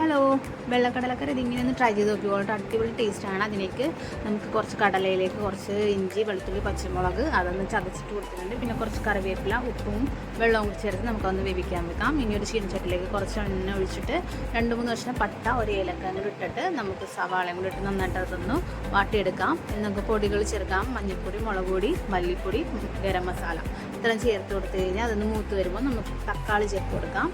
Hello, വെള്ളക്കടലക്കറി ഇതിങ്ങനെ ഒന്ന് try ചെയ്ത് നോക്കിക്കോളൂ. അടിപൊളി ടേസ്റ്റാണ്. അതിലേക്ക് നമുക്ക് കുറച്ച് കടലയിലേക്ക് കുറച്ച് ഇഞ്ചി, വെളുത്തുള്ളി, പച്ചമുളക് അതൊന്ന് ചതച്ചിട്ട് കൊടുത്തിട്ടുണ്ട്. പിന്നെ കുറച്ച് കറിവേപ്പില, ഉപ്പും വെള്ളവും കൂടി ചേർത്ത് നമുക്കൊന്ന് വേവിക്കാൻ വെക്കാം. ഇനി ഒരു ചീനച്ചട്ടിലേക്ക് കുറച്ച് എണ്ണ ഒഴിച്ചിട്ട് 2-3 കഷ്ണം പട്ട, ഒരു ഏലക്കായ കൂടി ഇട്ടിട്ട് നമുക്ക് സവാളയും കൂടി ഇട്ട് നന്നായിട്ട് അതൊന്ന് വാട്ടിയെടുക്കാം. നമുക്ക് പൊടികൾ ചേർക്കാം. മഞ്ഞൾപ്പൊടി, മുളക് പൊടി, മല്ലിപ്പൊടി, ഗരം മസാല ഇത്രയും ചേർത്ത് കൊടുത്തു കഴിഞ്ഞാൽ അതൊന്ന് മൂത്ത് വരുമ്പോൾ നമുക്ക് തക്കാളി ചേർത്ത് കൊടുക്കാം.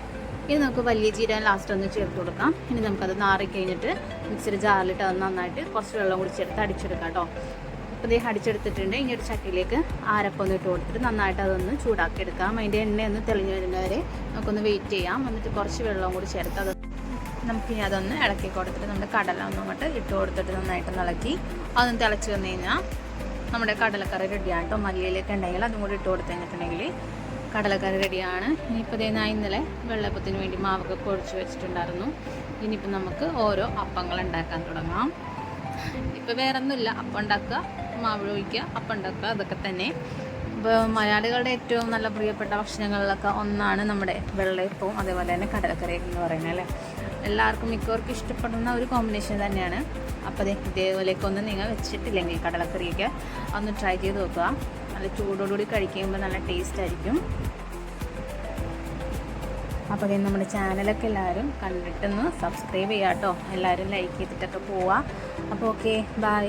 ഇനി നമുക്ക് വലിയ ജീരകം ലാസ്റ്റ് ഒന്ന് ചേർത്ത് കൊടുക്കാം. ഇനി നമുക്കത് നാറി കഴിഞ്ഞിട്ട് മിക്സിയുടെ ജാറിലിട്ട് അത് നന്നായിട്ട് കുറച്ച് വെള്ളം കൂടി ചേർത്ത് അടിച്ചെടുക്കാം കേട്ടോ. അപ്പോൾ ഇതേ അടിച്ചെടുത്തിട്ടുണ്ട്. ഇനി ഒരു ചട്ടിയിലേക്ക് ആരപ്പൊന്ന് ഇട്ട് കൊടുത്തിട്ട് നന്നായിട്ട് അതൊന്ന് ചൂടാക്കി എടുക്കാം. അതിൻ്റെ എണ്ണയൊന്ന് തെളിഞ്ഞ് വരുന്നവരെ നമുക്കൊന്ന് വെയിറ്റ് ചെയ്യാം. എന്നിട്ട് കുറച്ച് വെള്ളം കൂടി ചേർത്ത് അത് നമുക്കിനി അതൊന്ന് ഇളക്കി കൊടുത്തിട്ട് നമ്മുടെ കടല ഒന്നും അങ്ങോട്ട് ഇട്ട് കൊടുത്തിട്ട് നന്നായിട്ട് ഇളക്കി അതൊന്ന് തിളച്ച് വന്നു കഴിഞ്ഞാൽ നമ്മുടെ കടലക്കറി റെഡിയാണ് കേട്ടോ. മല്ലിയിലേക്ക് ഉണ്ടെങ്കിൽ അതും കൂടി ഇട്ട് കൊടുത്തു കഴിഞ്ഞിട്ടുണ്ടെങ്കിൽ കടലക്കറി റെഡിയാണ്. ഇനിയിപ്പോൾ ഞാൻ ഇന്നലെ വെള്ളപ്പത്തിന് വേണ്ടി മാവൊക്കെ കുഴച്ച് വെച്ചിട്ടുണ്ടായിരുന്നു. ഇനിയിപ്പോൾ നമുക്ക് ഓരോ അപ്പങ്ങൾ ഉണ്ടാക്കാൻ തുടങ്ങാം. ഇപ്പോൾ വേറെ ഒന്നുമില്ല, അപ്പം ഉണ്ടാക്കുക, മാവ് ഒഴിക്കുക, അപ്പം ഉണ്ടാക്കുക, അതൊക്കെ തന്നെ. ഇപ്പോൾ മലയാളികളുടെ ഏറ്റവും നല്ല പ്രിയപ്പെട്ട ഭക്ഷണങ്ങളിലൊക്കെ ഒന്നാണ് നമ്മുടെ വെള്ളയപ്പവും അതേപോലെ തന്നെ കടലക്കറിയൊക്കെ എന്ന് പറയുന്നത് അല്ലേ. എല്ലാവർക്കും മിക്കവർക്കും ഇഷ്ടപ്പെടുന്ന ഒരു കോമ്പിനേഷൻ തന്നെയാണ്. അപ്പോൾ ഇതേപോലെയൊക്കെ ഒന്ന് നിങ്ങൾ വെച്ചിട്ടില്ലെങ്കിൽ കടലക്കറിയൊക്കെ ഒന്ന് ട്രൈ ചെയ്ത് നോക്കുക. നല്ല ചൂടോടുകൂടി കഴിക്കുമ്പോൾ നല്ല ടേസ്റ്റ് ആയിരിക്കും. അപ്പോൾ നമ്മുടെ ചാനലൊക്കെ എല്ലാവരും കണ്ടിട്ടൊന്ന് സബ്സ്ക്രൈബ് ചെയ്യാം കേട്ടോ. എല്ലാവരും ലൈക്ക് ചെയ്തിട്ടൊക്കെ പോവാം. അപ്പോൾ ഓക്കെ, ബൈ.